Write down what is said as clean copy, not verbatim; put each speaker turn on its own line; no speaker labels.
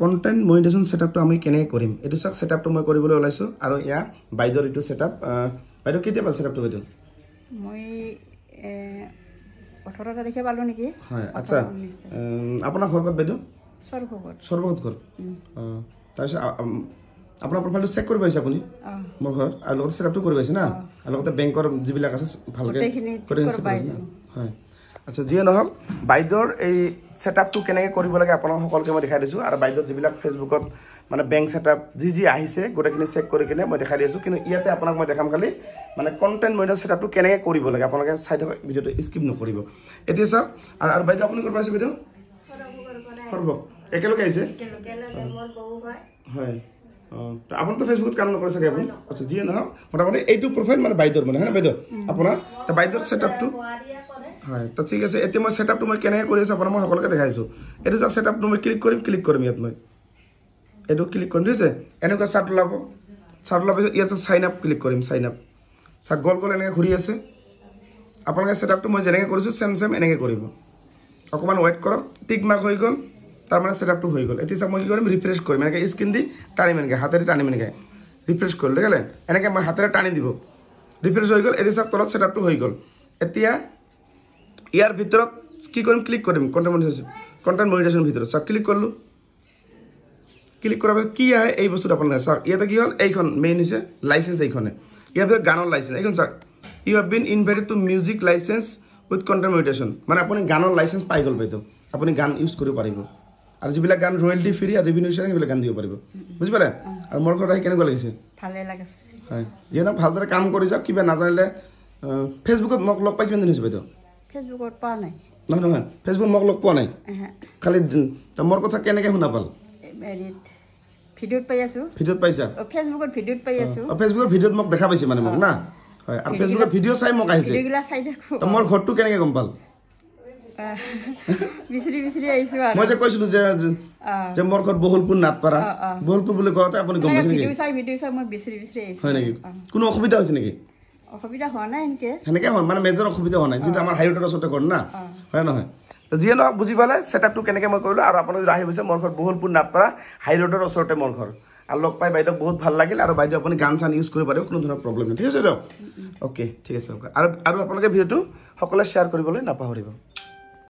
content monetization সেটআপটো আমি কেনে কৰিম এটো সব সেটআপটো মই কৰিবলৈ ওলাইছো আৰু ইয়া বাইদৰ এটো সেটআপ বাইদ কেতিয়া পাল সেটআপটো বাইদ
মই 18 তাৰিখে পালো নেকি
হয় আচ্ছা আপোনাৰ ঘৰ ক'ত বাইদ সৰ্বগত ঘৰ তাৰপিছত আপোনাৰ প্ৰফাইলটো চেক কৰি পাইছে আপুনি মোৰ ঘৰ আৰু লগতে সেটআপটো কৰি পাইছে না আৰু লগতে বেংকৰ যিবিলাক আছে ভালকে কৰি পাইছে হয় আচ্ছা জিয়ে নহক বাইদৰ এই সেটআপটো কেনেকৈ কৰিব লাগে আপোনাক সকলকে মই দেখাই দিছো আৰু বাইদৰ যিবিলাক ফেসবুকত মানে বেংক সেটআপ যি আহিছে গোটেইখিনি চেক কৰি কিনে মই দেখাই দিছো কিন্তু ইয়াতে আপোনাক মই দেখাম খালি মানে কন্টেন্ট মনিটাইজেশন সেটআপটো কেনেকৈ কৰিব লাগে আপোনালোকে চাই থাকক ভিডিওটো স্কিপ নকৰিব এতিয়া চাওক আৰু বাইদ আপুনি কৰিব পাইছে ভিডিও সৰ্বক একেলগে আহিছে মোৰ বহু হয় তো আপনি তো ফেসবুকত কাম নকৰে চাগে আপুনি আচ্ছা জিয়ে নহক মোটামুটি এইটো প্ৰফাইল মানে বাইদৰ মানে হয়নে বাইদ আপোনাৰ তো বাইদৰ সেটআপটো হয় তো ঠিক আছে এতিয়া মই সেটআপটো মই কেনেকৈ কৰি আছো আপোনাক মই সকলোকে দেখাইছো এটো যে সেটআপটো মই ক্লিক কৰিম ইয়াত মই এটো ক্লিক কৰিম দিছে এনেকুৱা চাৰ্ট ওলাব ইয়াত সাইন আপ ক্লিক কৰিম সাইন আপ সা গল এনেকৈ ঘূৰি আছে আপোনালোকে সেটআপটো মই যেনেকৈ কৰিছো সেম এনেকৈ কৰিব অকমান ওয়েট কৰক টিক মাৰ্ক হৈ গল তাৰ মানে সেটআপটো হৈ গল এতিয়া মই কি কৰিম ৰিফ্ৰেশ কৰিম এনেকৈ স্ক্ৰিন দি টানিম এনেকৈ হাতেৰে টানিম এনেকৈ ৰিফ্ৰেশ কৰিলে গলে এনেকৈ মই হাতেৰে টানি দিব ৰিফ্ৰেশ হৈ গল এতিয়া তলত সেটআপটো হৈ গল এতিয়া ইয়াৰ ভিতৰত কি কৰিম ক্লিক কৰিম কন্টেন্ট মনিটাইজেশন ভিতৰত সব ক্লিক কৰলো ক্লিক কৰাৰ পিছত কি আহে এই বস্তুটো আপোনালোকে চাওক ইয়াতে কি হল এইখন মেইন হৈছে লাইসেন্স এইখনে ইয়াৰ ভিতৰত গানৰ লাইসেন্স এইখন চাওক you have been invited to music licence with content monetisation মানে আপুনি গানৰ লাইসেন্স পাই গল বাইতো আপুনি গান ইউজ কৰিব পাৰিব আৰু যিবিলাক গান ৰয়েলটি ফ্ৰী আৰু ৰেভিনিউ শ্বেয়াৰিং সেইবিলাক গান দিব পাৰিব বুজি পালে আৰু মোৰ কথা কেনেকুৱা লাগিছে
ভালে লাগিছে
হয় যেন ভালদৰে কাম কৰি যাওক কিবা নাজানিলে ফেসবুকত মোক লগ পাই কিমান দিন হৈছে বাইতো
ফেসবুকত পোৱা নাই
নহয় ফেসবুক মোক লগ পোৱা নাই খালি মোৰ কথা কেনেকৈ শুনা পাল
ভিডিওত পাই আছো
ভিডিওত পাইছা
ফেসবুকত ভিডিওত পাই আছো
ফেসবুকৰ ভিডিওত মোক দেখা পাইছে মানে মোক না হয় আৰু ফেসবুকৰ ভিডিও চাই মোক আহিছে
ভিডিওগুলা চাই দেখো
তো মোৰ ঘৰটো কেনেকৈ গম পাল
বিচৰি আহিছো আৰু
মই যে কৈছিলো যে মোৰ ঘৰ বহুলপুৰ নাটপাৰা বহুলপুৰ বুলি কওঁতে আপুনি গম পাইছে নেকি
ভিডিও চাই মই বিচৰি আহিছো
হয় নেকি কোনো অসুবিধা হৈছে নেকি
অসুবিধা হোৱা নাই
সেনেকৈ হয় মানে মেজৰ অসুবিধা হোৱা নাই যিটো আমাৰ হাইৰোডৰ ওচৰতে ঘৰ না হয় নহয় তো যিয়ে নহওক বুজি পালে সেটআপটো কেনেকৈ মই কৰিলো আৰু আপোনালোকে আহি গৈছে মোৰ ঘৰ বহুলপুৰ নাটপাৰা হাইৰোডৰ ওচৰতে মোৰ ঘৰ আৰু লগ পাই বাইদেউ বহুত ভাল লাগিল আৰু বাইদেউ আপুনি গান চান ইউজ কৰিব পাৰিব কোনো ধৰণৰ প্ৰব্লেম নাই ঠিক আছে দিয়ক অ'কে ঠিক আছে আৰু আপোনালোকে ভিডিওটো সকলোৱে শ্বেয়াৰ কৰিবলৈ নাপাহৰিব